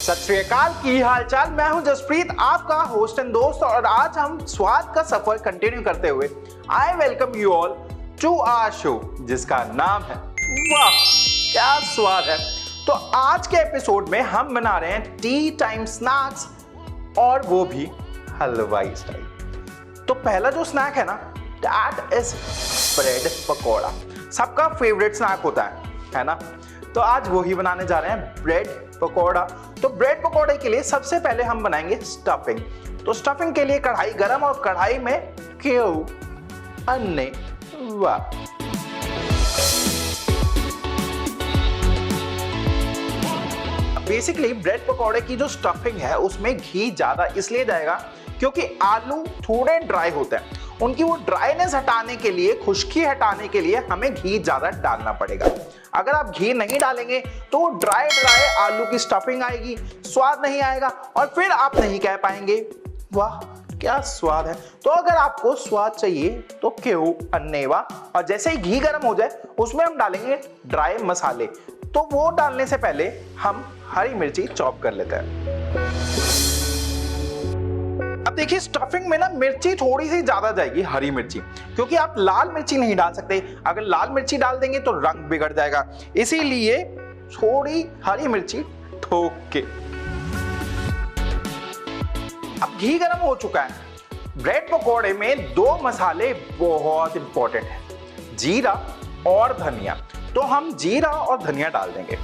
सत श्री अकाल, की हाल चाल। मैं हूं जसप्रीत, आपका होस्ट एंड दोस्त, और आज हम स्वाद का सफर कंटिन्यू करते हुए I welcome you all to our show जिसका नाम है वाह क्या स्वाद है। तो आज के एपिसोड में हम बना रहे हैं टी टाइम स्नैक्स, और वो भी हलवाई स्टाइल। तो पहला जो स्नैक है ना, दैट इज ब्रेड पकौड़ा। सबका फेवरेट स्नैक होता है ना। तो आज वही बनाने जा रहे हैं, ब्रेड पकौड़ा। तो ब्रेड पकौड़े के लिए सबसे पहले हम बनाएंगे स्टफिंग। तो स्टफिंग के लिए कढ़ाई गरम, और कढ़ाई में घी, अन्य वाह। बेसिकली ब्रेड पकौड़े की जो स्टफिंग है उसमें घी ज्यादा इसलिए जाएगा क्योंकि आलू थोड़े ड्राई होते हैं। उनकी वो ड्राइनेस हटाने के लिए, खुश्की हटाने के लिए हमें घी ज्यादा डालना पड़ेगा। अगर आप घी नहीं डालेंगे तो ड्राई आलू की स्टफिंग आएगी, स्वाद नहीं आएगा, और फिर आप नहीं कह पाएंगे वाह क्या स्वाद है। तो अगर आपको स्वाद चाहिए तो क्यों अन्नेवा। और जैसे ही घी गर्म हो जाए उसमें हम डालेंगे ड्राई मसाले। तो वो डालने से पहले हम हरी मिर्ची चॉप कर लेते हैं। अब देखिए, स्टफिंग में ना मिर्ची थोड़ी सी ज्यादा जाएगी, हरी मिर्ची, क्योंकि आप लाल मिर्ची नहीं डाल सकते। अगर लाल मिर्ची डाल देंगे तो रंग बिगड़ जाएगा, इसीलिए थोड़ी हरी मिर्ची ठोक के। अब घी गर्म हो चुका है। ब्रेड पकौड़े में दो मसाले बहुत इंपॉर्टेंट हैं, जीरा और धनिया। तो हम जीरा और धनिया डाल देंगे।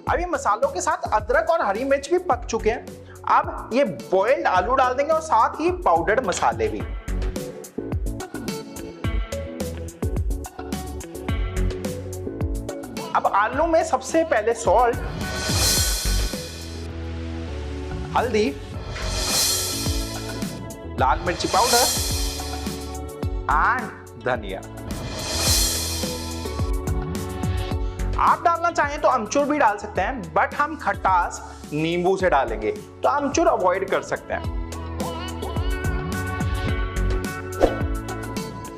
अभी मसालों के साथ अदरक और हरी मिर्च भी पक चुके हैं। अब ये बॉइल्ड आलू डाल देंगे और साथ ही पाउडर्ड मसाले भी। अब आलू में सबसे पहले सॉल्ट, हल्दी, लाल मिर्ची पाउडर एंड धनिया। आप डालना चाहें तो अमचूर भी डाल सकते हैं, बट हम खटास नींबू से डालेंगे तो अमचूर अवॉइड कर सकते हैं।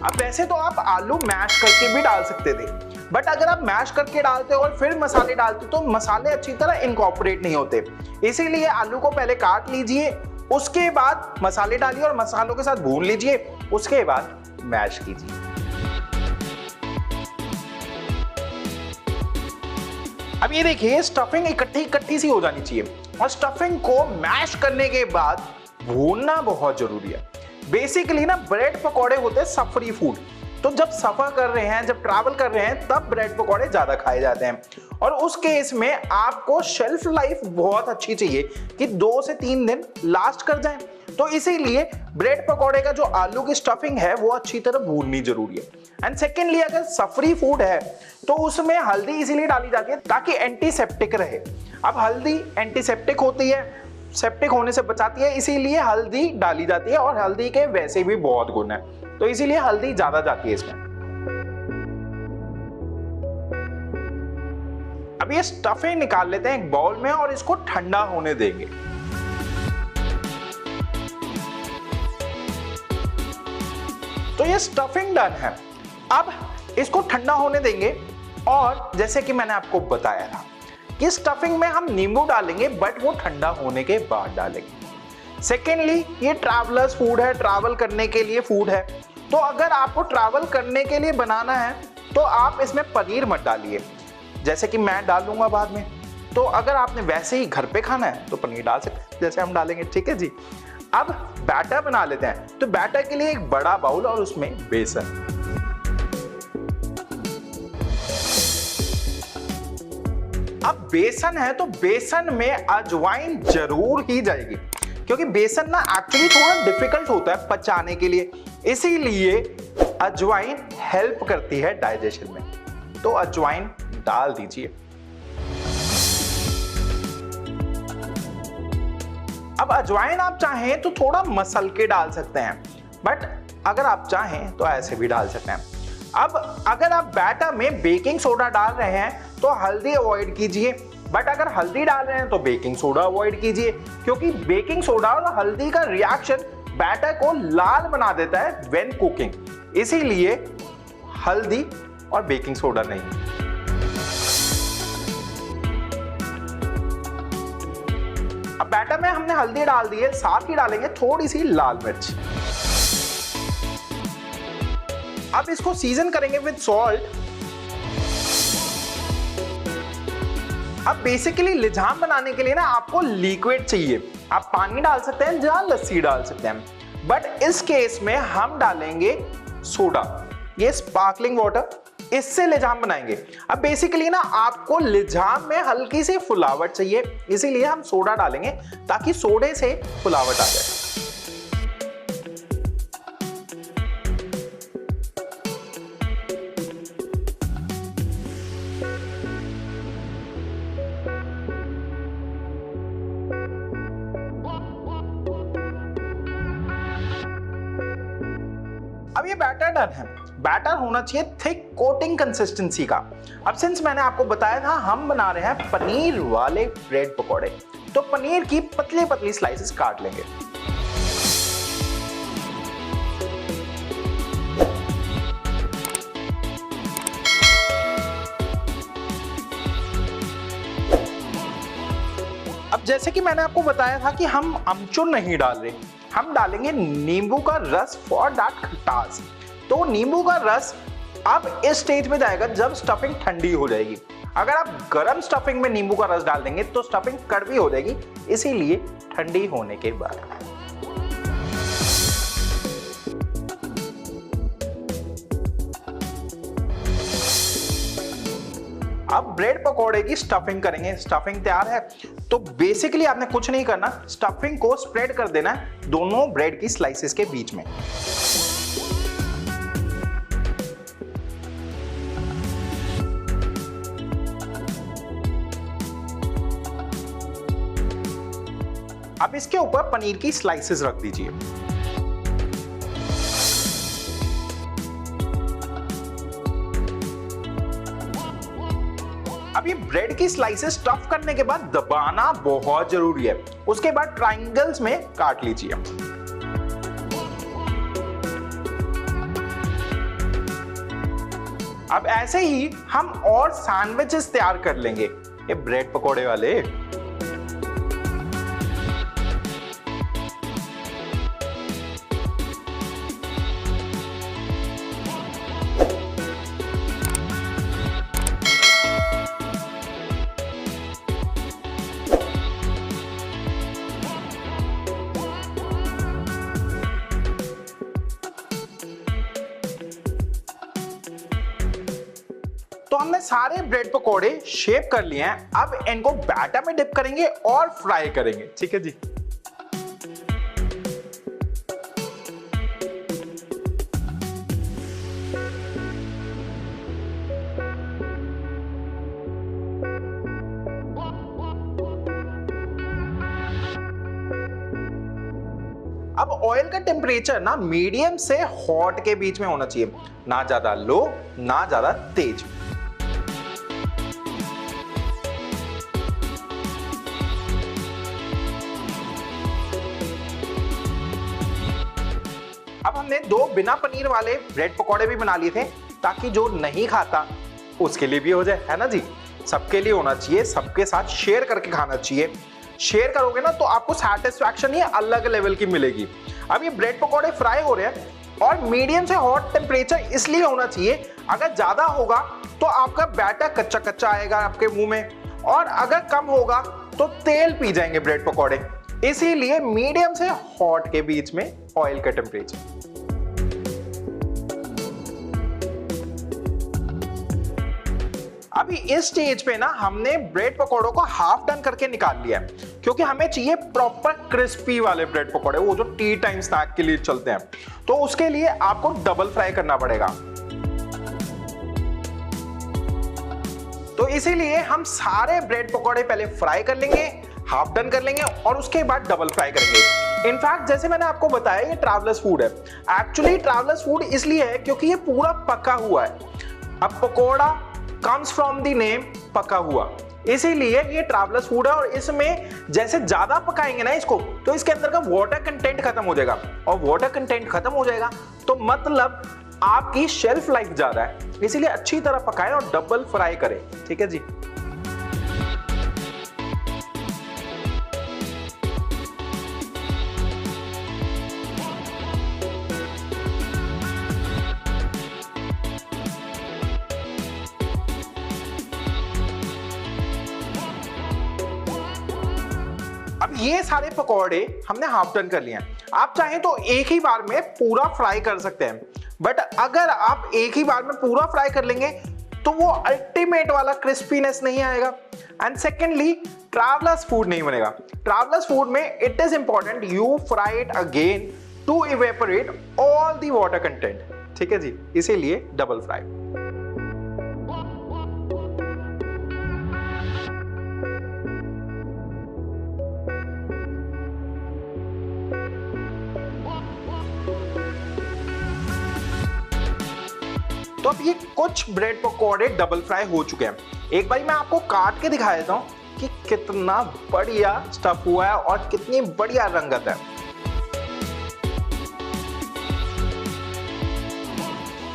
अब वैसे तो आप आलू मैश करके भी डाल सकते थे, बट अगर आप मैश करके डालते और फिर मसाले डालते तो मसाले अच्छी तरह इनकॉर्पोरेट नहीं होते। इसीलिए आलू को पहले काट लीजिए, उसके बाद मसाले डालिए और मसालों के साथ भून लीजिए, उसके बाद मैश कीजिए। अब ये देखिए, स्टफिंग इकट्ठी सी हो जानी चाहिए, और स्टफिंग को मैश करने के बाद भूनना बहुत जरूरी है। बेसिकली ना ब्रेड पकौड़े होते हैं सफरी फूड। तो जब सफर कर रहे हैं, जब ट्रैवल कर रहे हैं, तब ब्रेड पकौड़े ज्यादा खाए जाते हैं। और उस केस में आपको शेल्फ लाइफ बहुत अच्छी चाहिए कि 2 से 3 दिन लास्ट कर जाए। तो इसीलिए ब्रेड पकौड़े का जो आलू की स्टफिंग है वो अच्छी तरह भूननी जरूरी है। एंड सेकेंडली, अगर सफरी फूड है तो उसमें हल्दी इसीलिए डाली जाती है ताकि एंटीसेप्टिक रहे। अब हल्दी एंटीसेप्टिक होती है, सेप्टिक होने से बचाती है, इसीलिए हल्दी डाली जाती है। और हल्दी के वैसे भी बहुत गुण है, तो इसीलिए हल्दी ज्यादा जाती है इसमें। अब ये स्टफिंग निकाल लेते हैं एक बाउल में और इसको ठंडा होने देंगे। तो ये स्टफिंग डन है। अब इसको ठंडा होने देंगे, और जैसे कि मैंने आपको बताया था कि स्टफिंग में हम नींबू डालेंगे, बट वो ठंडा होने के बाद डालेंगे। सेकेंडली, ये ट्रैवलर्स फूड है, ट्रैवल करने के लिए फूड है। तो अगर आपको ट्रैवल करने के लिए बनाना है तो आप इसमें पनीर मत डालिए, जैसे कि मैं डालूंगा बाद में। तो अगर आपने वैसे ही घर पे खाना है तो पनीर डाल सकते हैं, जैसे हम डालेंगे, ठीक है जी। अब बैटर बना लेते हैं। तो बैटर के लिए एक बड़ा बाउल और उसमें बेसन। अब बेसन है तो बेसन में अजवाइन जरूर ही जाएगी, क्योंकि बेसन ना एक्चुअली थोड़ा डिफिकल्ट होता है पचाने के लिए, इसीलिए अजवाइन हेल्प करती है डाइजेशन में। तो अजवाइन डाल दीजिए। अब अजवाइन आप चाहें तो थोड़ा मसल के डाल सकते हैं, बट अगर आप चाहें तो ऐसे भी डाल सकते हैं। अब अगर आप बैटर में बेकिंग सोडा डाल रहे हैं तो हल्दी अवॉइड कीजिए, बट अगर हल्दी डाल रहे हैं तो बेकिंग सोडा अवॉइड कीजिए, क्योंकि बेकिंग सोडा और हल्दी का रिएक्शन बैटर को लाल बना देता है व्हेन कुकिंग, इसीलिए हल्दी और बेकिंग सोडा नहीं। अब बैटर में हमने हल्दी डाल दी है, साथ ही डालेंगे थोड़ी सी लाल मिर्च। अब इसको सीजन करेंगे विद सॉल्ट। अब बेसिकली लिजाम बनाने के लिए ना आपको लिक्विड चाहिए, आप पानी डाल सकते हैं या लस्सी डाल सकते हैं, बट इस केस में हम डालेंगे सोडा, ये स्पार्कलिंग वाटर, इससे लिजाम बनाएंगे। अब बेसिकली ना आपको लिजाम में हल्की सी फुलावट चाहिए, इसीलिए हम सोडा डालेंगे ताकि सोडे से फुलावट आ जाए। अब ये बैटर डन है। बैटर होना चाहिए थिक कोटिंग कंसिस्टेंसी का। अब सिंस मैंने आपको बताया था हम बना रहे हैं पनीर वाले ब्रेड पकौड़े, तो पनीर की पतली पतली स्लाइसेस काट लेंगे। अब जैसे कि मैंने आपको बताया था कि हम अमचूर नहीं डाल रहे, हम डालेंगे नींबू का रस फॉर दैट खटास। तो नींबू का रस अब इस स्टेज में जाएगा जब स्टफिंग ठंडी हो जाएगी। अगर आप गर्म स्टफिंग में नींबू का रस डाल देंगे तो स्टफिंग कड़वी हो जाएगी, इसीलिए ठंडी होने के बाद। अब ब्रेड पकौड़े की स्टफिंग करेंगे। स्टफिंग तैयार है, तो बेसिकली आपने कुछ नहीं करना, स्टफिंग को स्प्रेड कर देना है दोनों ब्रेड की स्लाइसेस के बीच में। अब इसके ऊपर पनीर की स्लाइसेस रख दीजिए। अब ये ब्रेड की स्लाइसेस स्टफ करने के बाद दबाना बहुत जरूरी है, उसके बाद ट्रायंगल्स में काट लीजिए। अब ऐसे ही हम और सैंडविचेस तैयार कर लेंगे, ये ब्रेड पकोड़े वाले। तो हमने सारे ब्रेड पकोड़े शेप कर लिए हैं, अब इनको बैटर में डिप करेंगे और फ्राई करेंगे। ठीक है जी। अब ऑयल का टेम्परेचर ना मीडियम से हॉट के बीच में होना चाहिए, ना ज्यादा लो ना ज्यादा तेज। अब हमने दो बिना पनीर वाले ब्रेड पकौड़े भी बना लिए थे, ताकि जो नहीं खाता उसके लिए भी हो जाए, है ना जी। सबके लिए होना चाहिए, सबके साथ शेयर करके खाना चाहिए। शेयर करोगे ना तो आपको सैटिस्फैक्शन ही अलग लेवल की मिलेगी। अब ये ब्रेड पकौड़े फ्राई हो रहे हैं और मीडियम से हॉट टेम्परेचर इसलिए होना चाहिए, अगर ज्यादा होगा तो आपका बैटर कच्चा कच्चा आएगा आपके मुंह में, और अगर कम होगा तो तेल पी जाएंगे ब्रेड पकौड़े। इसीलिए मीडियम से हॉट के बीच में ऑयल का टेम्परेचर। अभी इस स्टेज पे ना हमने ब्रेड पकौड़ों को हाफ डन करके निकाल लिया है, क्योंकि हमें चाहिए प्रॉपर क्रिस्पी वाले ब्रेड पकौड़े, वो जो टी टाइम स्नैक के लिए चलते हैं। तो उसके लिए आपको डबल फ्राई करना पड़ेगा। तो इसीलिए हम सारे ब्रेड पकौड़े पहले फ्राई कर लेंगे, हाफ डन कर लेंगे और उसके बाद डबल फ्राई करेंगे। इनफैक्ट जैसे मैंने आपको बताया ये ट्रैवलर्स फूड है। एक्चुअली ट्रैवलर्स फूड इसलिए है क्योंकि ये पूरा पका हुआ है। अब pakora comes from the name पका हुआ, इसीलिए ये ट्रैवलर्स फूड है। और इसमें जैसे ज्यादा पकाएंगे ना इसको तो इसके अंदर का वाटर कंटेंट खत्म हो जाएगा, और वाटर कंटेंट खत्म हो जाएगा तो मतलब आपकी शेल्फ लाइफ ज्यादा है। इसीलिए अच्छी तरह पकाएं और डबल फ्राई करें, ठीक है जी। अब ये सारे पकौड़े हमने हाफ डन कर लिए हैं। आप चाहें तो एक ही बार में पूरा फ्राई कर सकते हैं, बट अगर आप एक ही बार में पूरा फ्राई कर लेंगे तो वो अल्टीमेट वाला क्रिस्पीनेस नहीं आएगा। एंड सेकेंडली ट्रैवलर्स फूड नहीं बनेगा। ट्रैवलर्स फूड में it is important you fry it again to evaporate all the water content, ठीक है जी, इसीलिए डबल फ्राई। तो अब ये कुछ ब्रेड पकौड़े डबल फ्राई हो चुके हैं। एक बार मैं आपको काट के दिखा देता हूं कि कितना बढ़िया स्टफ हुआ है और कितनी बढ़िया रंगत है।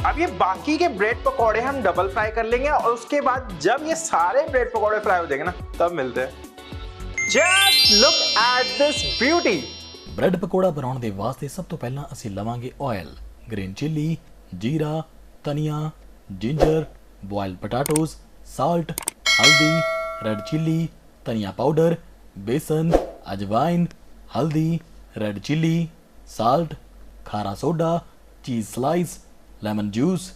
अब ये बाकी के ब्रेड पकौड़े हम डबल फ्राई कर लेंगे और उसके बाद जब ये सारे ब्रेड पकौड़े फ्राई हो जाएंगे ना तब मिलते हैं। Just look at this beauty. Bread pakora बनाने ਦੇ ਵਾਸਤੇ ਸਭ ਤੋਂ ਪਹਿਲਾਂ ਅਸੀਂ ਲਵਾਂਗੇ ਆਇਲ, ਗ੍ਰੀਨ ਚਿੱਲੀ, ਜੀਰਾ, ਧਨੀਆ, जिंजर, बॉइल्ड पोटैटोज, साल्ट, हल्दी, रेड चिल्ली, धनिया पाउडर, बेसन, अजवाइन, हल्दी, रेड चिल्ली, साल्ट, खारा soda, cheese slice, lemon juice,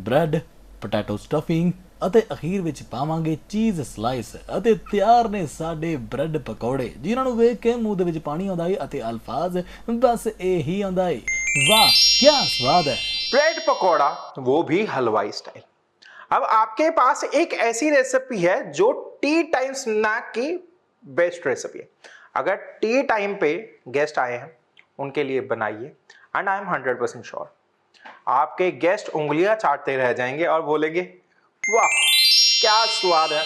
bread, potato stuffing ਅਤੇ ਅਖੀਰ ਵਿੱਚ ਪਾਵਾਂਗੇ ਚੀਜ਼ ਸਲਾਈਸ। ਅਤੇ ਤਿਆਰ ਨੇ ਸਾਡੇ ਬ੍ਰੈਡ ਪਕੌੜੇ ਜਿਨ੍ਹਾਂ ਨੂੰ ਵੇਖ ਕੇ ਮੂੰਹ ਦੇ ਵਿੱਚ ਪਾਣੀ ਆਉਂਦਾ ਹੈ ਅਤੇ ਅਲਫਾਜ਼ ਬਸ ਇਹੀ ਆਉਂਦਾ ਹੈ, ਵਾਹ ਕੀ स्वाद है। ब्रेड पकौड़ा वो भी हलवाई स्टाइल। अब आपके पास एक ऐसी रेसिपी है जो टी टाइम स्नैक की बेस्ट रेसिपी है। अगर टी टाइम पे गेस्ट आए हैं उनके लिए बनाइए एंड आई एम 100% श्योर आपके गेस्ट उंगलियां चाटते रह जाएंगे और बोलेंगे वाह क्या स्वाद है।